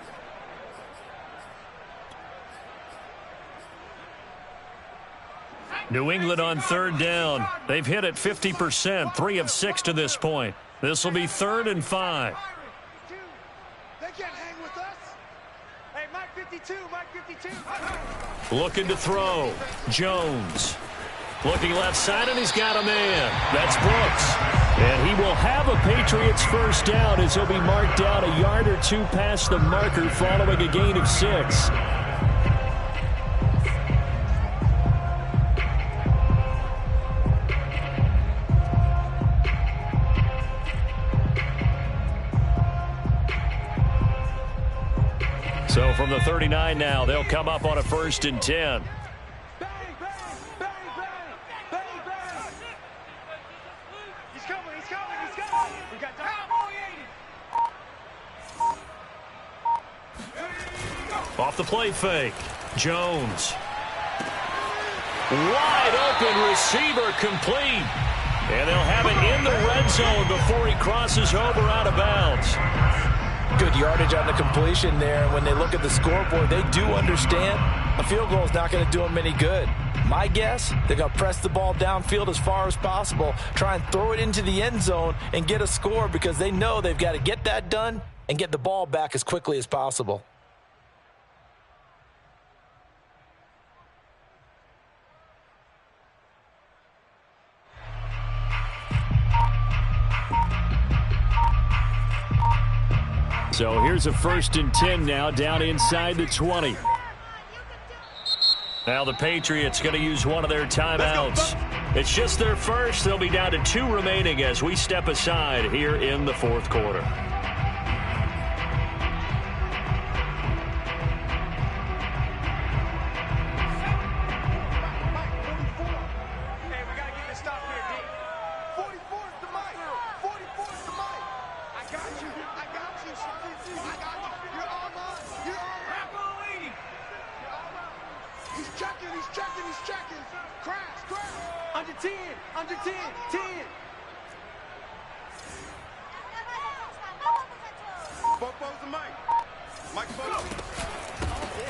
New England on 3rd down. They've hit it 50%, 3 of 6 to this point. This will be 3rd and 5. They can't hang with us. Hey, Mike 52, Mike 52. Looking to throw. Jones. Looking left side, and he's got a man. That's Brooks. And he will have a Patriots 1st down as he'll be marked down a yard or 2 past the marker following a gain of 6. So from the 39 now, they'll come up on a 1st and 10. Bang, bang, bang, bang, bang, bang. He's coming, he's coming, he's coming. We got Cowboy 80. Off the play fake. Jones. Wide open receiver complete. And they'll have it in the red zone before he crosses over out of bounds. Good yardage on the completion there. When they look at the scoreboard, they do understand a field goal is not going to do them any good. My guess, they're going to press the ball downfield as far as possible, try and throw it into the end zone and get a score because they know they've got to get that done and get the ball back as quickly as possible. So here's a 1st and 10 now down inside the 20. Now the Patriots going to use one of their timeouts. It's just their first. They'll be down to 2 remaining as we step aside here in the 4th quarter.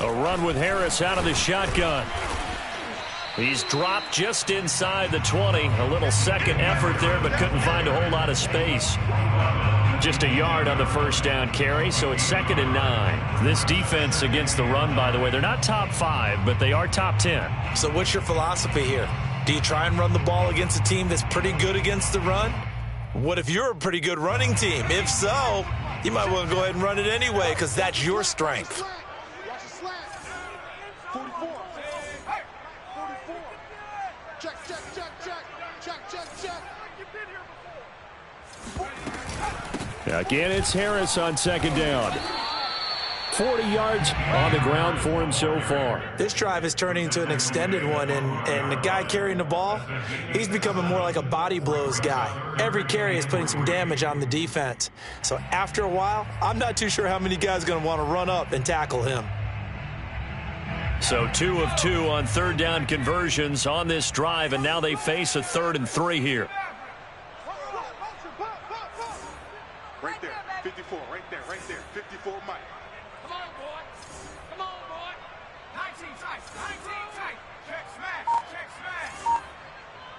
A run with Harris out of the shotgun. He's dropped just inside the 20. A little second effort there, but couldn't find a whole lot of space. Just a yard on the 1st down carry, so it's 2nd and 9. This defense against the run, by the way, they're not top 5, but they are top 10. So what's your philosophy here? Do you try and run the ball against a team that's pretty good against the run? What if you're a pretty good running team? If so, you might want to go ahead and run it anyway because that's your strength. Again, it's Harris on 2nd down. 40 yards on the ground for him so far. This drive is turning into an extended one, and the guy carrying the ball, he's becoming more like a body blows guy. Every carry is putting some damage on the defense. So after a while, I'm not too sure how many guys are going to want to run up and tackle him. So 2 of 2 on 3rd down conversions on this drive, and now they face a 3rd and 3 here. Right there, 54, right there, 54, Mike. Come on, boy. Come on, boy. 19 tight, Check smash.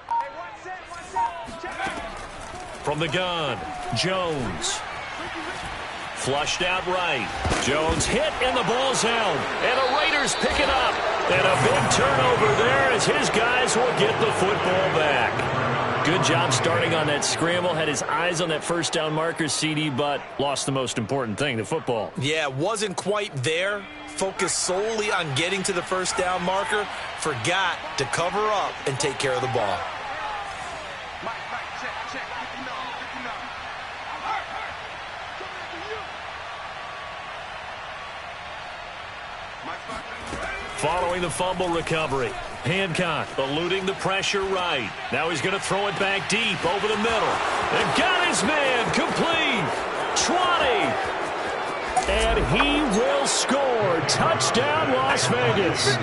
Hey, one set. From the gun, Jones. Flushed out right. Jones hit and the ball's out. And the Raiders pick it up. And a big turnover there as his guys will get the football back. Good job starting on that scramble. Had his eyes on that 1st down marker, CD, but lost the most important thing, the football. Yeah, wasn't quite there. Focused solely on getting to the 1st down marker. Forgot to cover up and take care of the ball. Mike, check. 59. Following the fumble recovery, Hancock eluding the pressure right. Now he's going to throw it back deep over the middle. And got his man complete. 20. And he will score. Touchdown, Las Vegas.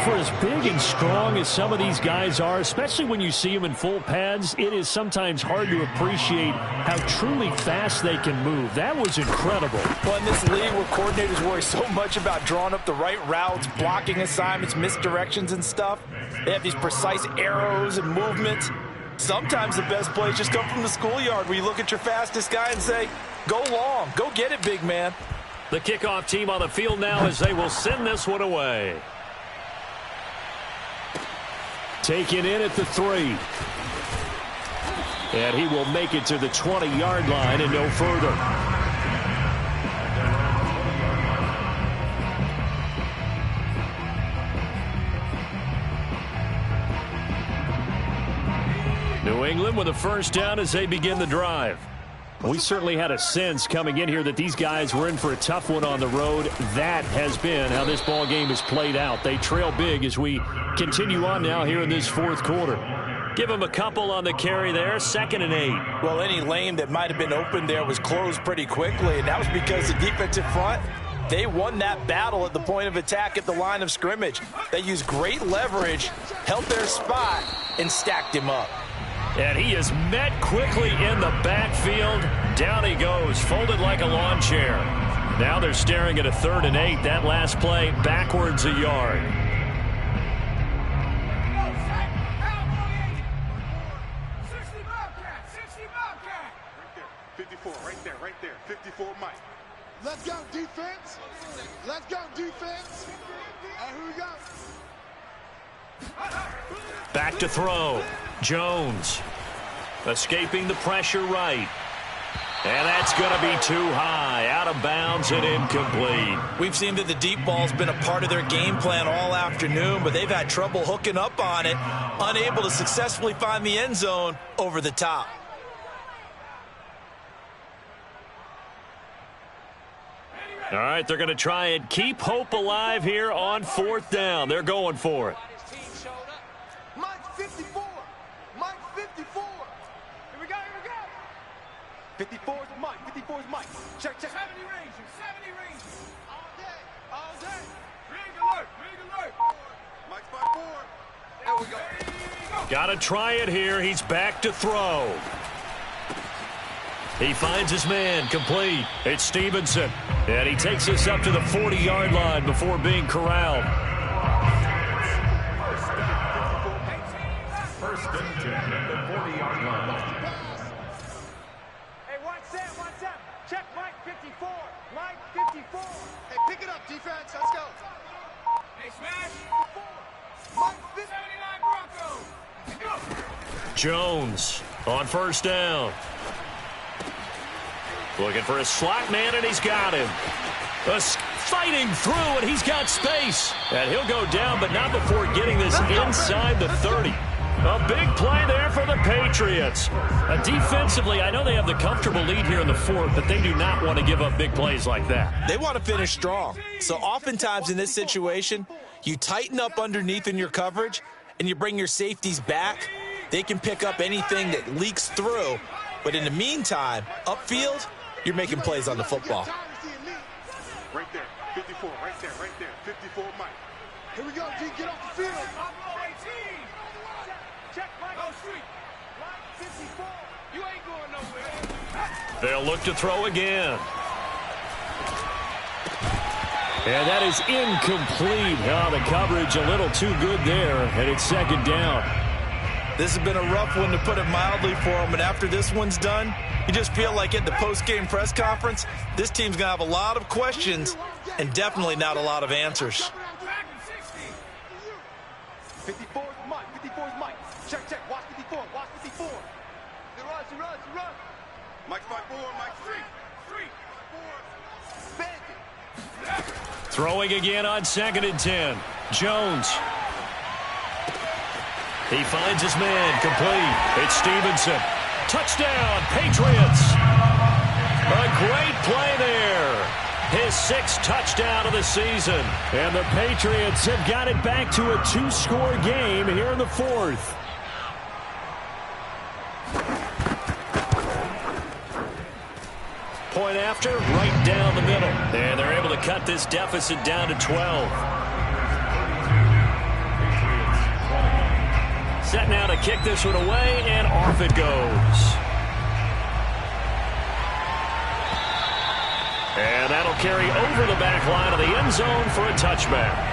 For as big and strong as some of these guys are, especially when you see them in full pads, it is sometimes hard to appreciate how truly fast they can move. That was incredible. Well, in this league where coordinators worry so much about drawing up the right routes, blocking assignments, misdirections and stuff, they have these precise arrows and movements. Sometimes the best plays just come from the schoolyard where you look at your fastest guy and say, go long, go get it, big man. The kickoff team on the field now as they will send this one away. Taken in at the 3. And he will make it to the 20-yard line and no further. New England with a 1st down as they begin the drive. We certainly had a sense coming in here that these guys were in for a tough one on the road. That has been how this ball game has played out. They trail big as we continue on now here in this 4th quarter. Give him a couple on the carry there, 2nd and 8. Well, any lane that might have been open there was closed pretty quickly, and that was because the defensive front, they won that battle at the point of attack at the line of scrimmage. They used great leverage, held their spot, and stacked him up. And he is met quickly in the backfield. Down he goes, folded like a lawn chair. Now they're staring at a 3rd and 8. That last play, backwards a yard. Right there. 54, Mike. Let's go, defense. Let's go, defense. And here we go. Back to throw. Jones escaping the pressure right. And that's going to be too high, out of bounds and incomplete. We've seen that the deep ball's been a part of their game plan all afternoon, but they've had trouble hooking up on it, unable to successfully find the end zone over the top. All right, they're going to try and keep hope alive here on 4th down. They're going for it. Mike 54. Mike 54. Here we go, here we go. 54 is Mike. 54 is Mike. Check, check. 70 Rangers, 70 Rangers. All day, all day. Ring alert, ring alert. Mike's by 4. There we go. Got to try it here. He's back to throw. He finds his man, complete. It's Stevenson. And he takes us up to the 40-yard line before being corralled. First and 10 at the 40-yard line. Hey, watch that. Check Mike 54. Mike 54. Hey, pick it up, defense. Let's go. Hey, smash. 54. Mike 79 Broncos. Go. Jones on 1st down. Looking for a slot man, and he's got him. Fighting through, and he's got space. And he'll go down, but not before getting this inside the 30. A big play there for the Patriots. Defensively, I know they have the comfortable lead here in the 4th, but they do not want to give up big plays like that. They want to finish strong. So oftentimes in this situation, you tighten up underneath in your coverage, and you bring your safeties back. They can pick up anything that leaks through. But in the meantime, upfield, you're making plays on the football. Right there, 54, right there, 54 Mike. Here we go, G, get off the field. Check Mike. Go street. Mike 54. You ain't going nowhere. They'll look to throw again. And that is incomplete. Oh, the coverage a little too good there, and it's 2nd down. This has been a rough one, to put it mildly, for them. And after this one's done, you just feel like at the post-game press conference, this team's going to have a lot of questions and definitely not a lot of answers. 54 is Mike. 54 is Mike. Check, check. Watch 54. Watch 54. He runs. Mike's by 4. Mike's 3. 4. Bang it. Throwing again on 2nd and 10. Jones. He finds his man, complete. It's Stevenson. Touchdown, Patriots. A great play there. His 6th touchdown of the season. And the Patriots have got it back to a 2-score game here in the 4th. Point after, right down the middle. And they're able to cut this deficit down to 12. Set now to kick this one away, and off it goes. And that'll carry over the back line of the end zone for a touchback.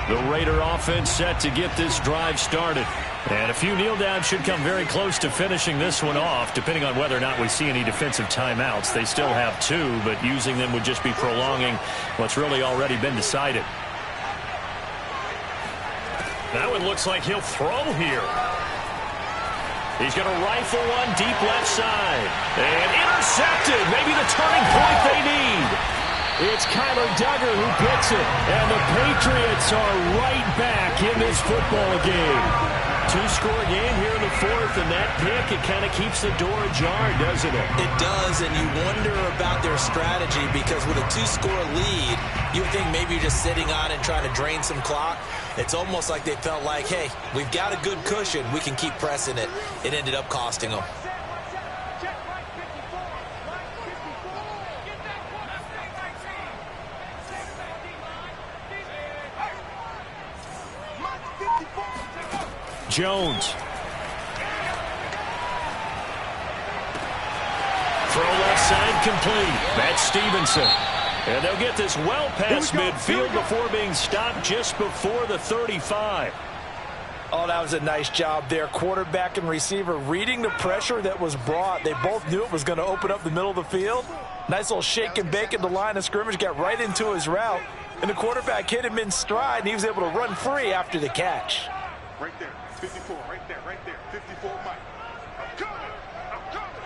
The Raider offense set to get this drive started. And a few kneel downs should come very close to finishing this one off, depending on whether or not we see any defensive timeouts. They still have 2, but using them would just be prolonging what's really already been decided. That one looks like he'll throw here. He's going to rifle one deep left side. And intercepted. Maybe the turning point they need. It's Kyler Duggar who picks it, and the Patriots are right back in this football game. 2-score game here in the 4th, and that pick, it kind of keeps the door ajar, doesn't it? It does, and you wonder about their strategy, because with a 2-score lead, you would think maybe you're just sitting on and trying to drain some clock. It's almost like they felt like, hey, we've got a good cushion. We can keep pressing it. It ended up costing them. Jones. Throw left side complete. That's Stevenson. And they'll get this well past midfield before being stopped just before the 35. Oh, that was a nice job there. Quarterback and receiver reading the pressure that was brought. They both knew it was going to open up the middle of the field. Nice little shake and bake at the line of scrimmage, got right into his route. And the quarterback hit him in stride, and he was able to run free after the catch. Right there, 54, right there, 54, Mike. I'm coming, I'm coming,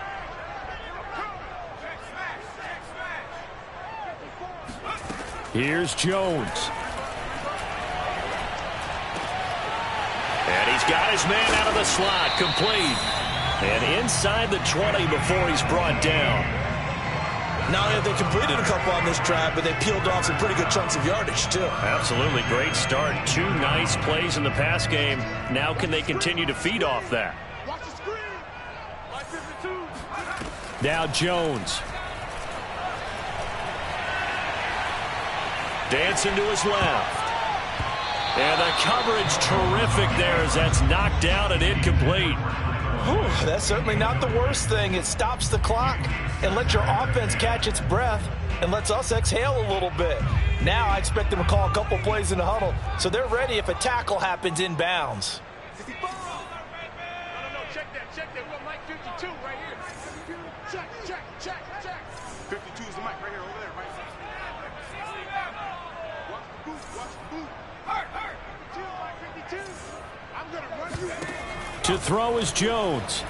I'm coming. Smash. Here's Jones. And he's got his man out of the slot, complete. And inside the 20 before he's brought down. Not only have they completed a couple on this drive, but they peeled off some pretty good chunks of yardage, too. Absolutely great start. 2 nice plays in the pass game. Now can they continue to feed off that? Watch the screen. Like 52. Now Jones. Dancing to his left. And the coverage terrific there as that's knocked down and incomplete. Whew, that's certainly not the worst thing. It stops the clock and lets your offense catch its breath and lets us exhale a little bit. Now I expect them to call a couple plays in the huddle so they're ready if a tackle happens inbounds. 54. No, check that. We got Mike 52 right here. Check. 52 is the mic right here, over there, right? Watch the boot. Hurt. 52, Mike 52. I'm going to run you. To throw is Jones.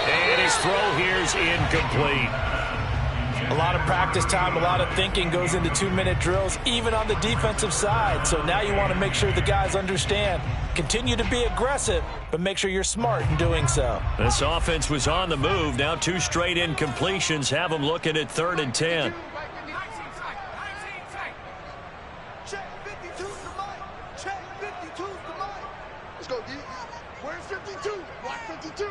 And his throw here is incomplete. A lot of practice time, a lot of thinking goes into 2-minute drills, even on the defensive side. So now you want to make sure the guys understand. Continue to be aggressive, but make sure you're smart in doing so. This offense was on the move. Now 2 straight incompletions have them looking at 3rd and 10. Check 52's the mic. Check 52's the mic. Let's go, D. Where's 52? Watch 52.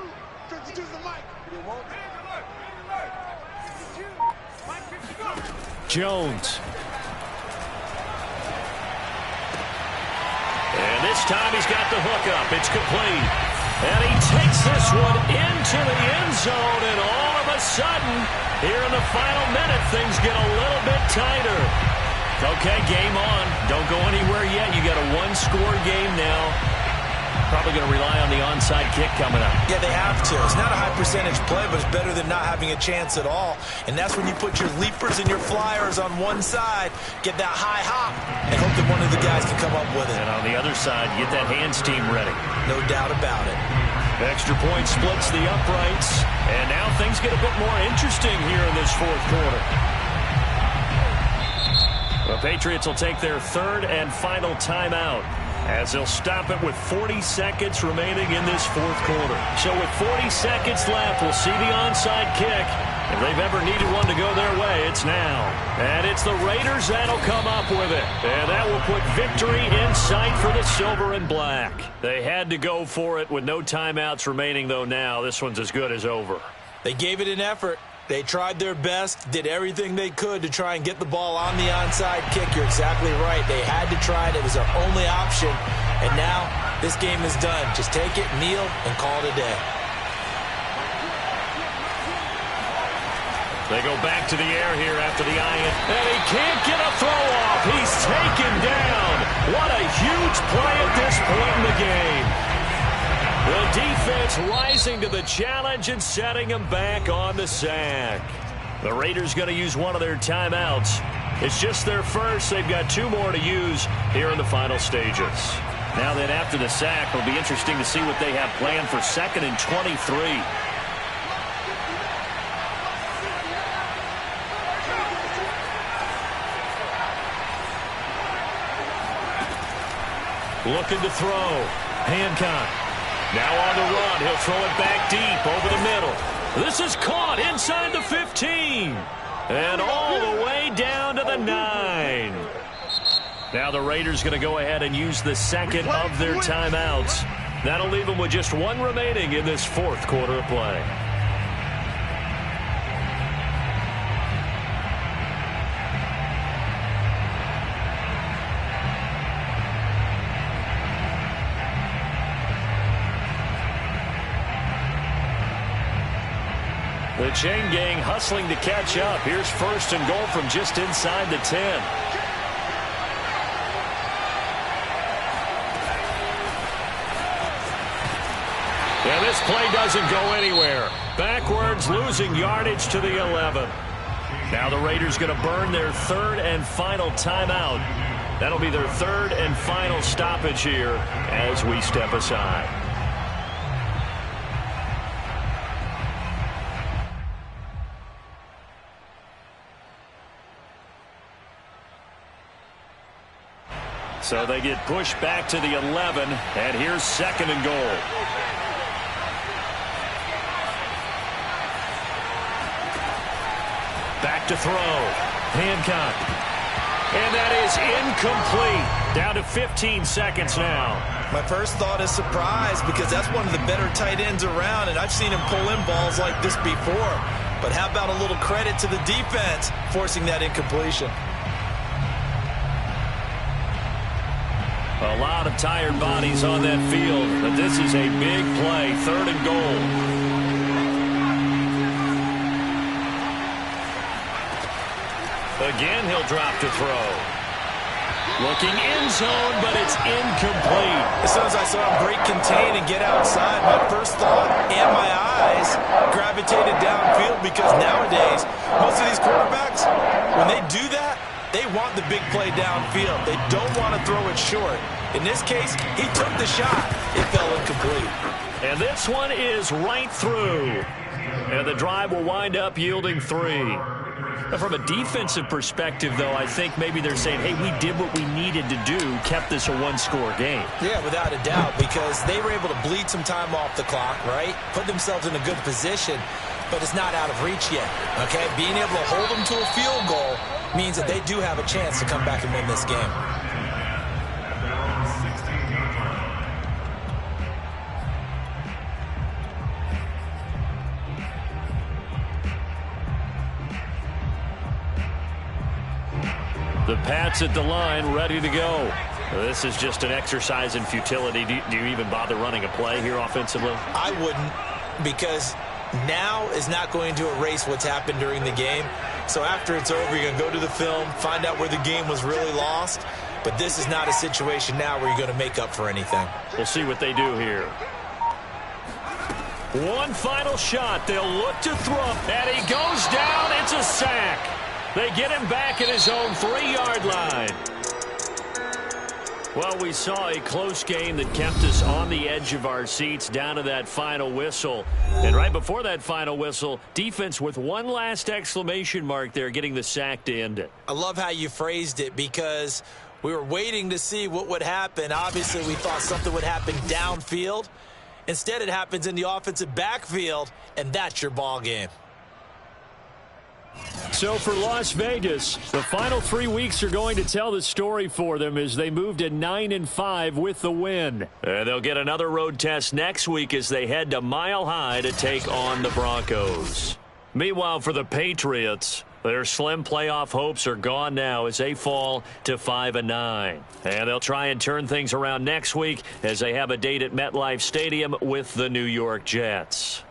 52's the mic. You won't. Jones. And this time he's got the hook up. It's complete. And he takes this one into the end zone. And all of a sudden, here in the final minute, things get a little bit tighter. Okay, game on. Don't go anywhere yet. You got a 1-score game now. Probably going to rely on the onside kick coming up. Yeah, they have to. It's not a high percentage play, but it's better than not having a chance at all. And that's when you put your leapers and your flyers on one side, get that high hop, and hope that one of the guys can come up with it. And on the other side, get that hands team ready. No doubt about it. Extra point splits the uprights. And now things get a bit more interesting here in this 4th quarter. The Patriots will take their 3rd and final timeout, as they'll stop it with 40 seconds remaining in this 4th quarter. So with 40 seconds left, we'll see the onside kick. If they've ever needed one to go their way, it's now. And it's the Raiders that'll come up with it. And that will put victory in sight for the silver and black. They had to go for it with no timeouts remaining, though now this one's as good as over. They gave it an effort. They tried their best, did everything they could to try and get the ball on the onside kick. You're exactly right. They had to try it. It was their only option. And now this game is done. Just take it, kneel, and call it a day. They go back to the air here after the eye-in. And he can't get a throw off. He's taken down. What a huge play at this point in the game. The defense rising to the challenge and setting them back on the sack. The Raiders going to use one of their timeouts. It's just their first. They've got 2 more to use here in the final stages. Now then, after the sack, it'll be interesting to see what they have planned for 2nd and 23. Looking to throw. Hancock. Now on the run. He'll throw it back deep over the middle. This is caught inside the 15. And all the way down to the 9. Now the Raiders going to go ahead and use the 2nd of their timeouts. That'll leave them with just 1 remaining in this 4th quarter of play. The chain gang hustling to catch up. Here's 1st and goal from just inside the 10. play doesn't go anywhere. Backwards, losing yardage to the 11. Now the Raiders going to burn their third and final timeout. That'll be their third and final stoppage here as we step aside. So they get pushed back to the 11, and here's second and goal. Back to throw. Hancock. And that is incomplete. Down to 15 seconds now. My first thought is surprise because that's one of the better tight ends around, and I've seen him pull in balls like this before. But how about a little credit to the defense forcing that incompletion? A lot of tired bodies on that field, but this is a big play. Third and goal. Again, he'll drop to throw. Looking end zone, but it's incomplete. As soon as I saw him break contain and get outside, my first thought and my eyes gravitated downfield because nowadays, most of these quarterbacks, when they do that, they want the big play downfield. They don't want to throw it short. In this case, he took the shot. It fell incomplete. And this one is right through. And the drive will wind up yielding 3. From a defensive perspective, though, I think maybe they're saying, hey, we did what we needed to do, kept this a one-score game. Yeah, without a doubt, because they were able to bleed some time off the clock, right? Put themselves in a good position, but it's not out of reach yet, okay? Being able to hold them to a field goal means that they do have a chance to come back and win this game. The Pats at the line, ready to go. This is just an exercise in futility. Do you even bother running a play here offensively? I wouldn't, because now is not going to erase what's happened during the game. So after it's over, you're going to go to the film, find out where the game was really lost. But this is not a situation now where you're going to make up for anything. We'll see what they do here. One final shot. They'll look to throw. And he goes down. It's a sack. They get him back at his own 3-yard line. Well, we saw a close game that kept us on the edge of our seats down to that final whistle. And right before that final whistle, defense with one last exclamation mark there, getting the sack to end it. I love how you phrased it because we were waiting to see what would happen. Obviously, we thought something would happen downfield. Instead, it happens in the offensive backfield, and that's your ball game. So for Las Vegas, the final 3 weeks are going to tell the story for them as they move to 9-5 with the win. And they'll get another road test next week as they head to Mile High to take on the Broncos. Meanwhile, for the Patriots, their slim playoff hopes are gone now as they fall to 5-9. And they'll try and turn things around next week as they have a date at MetLife Stadium with the New York Jets.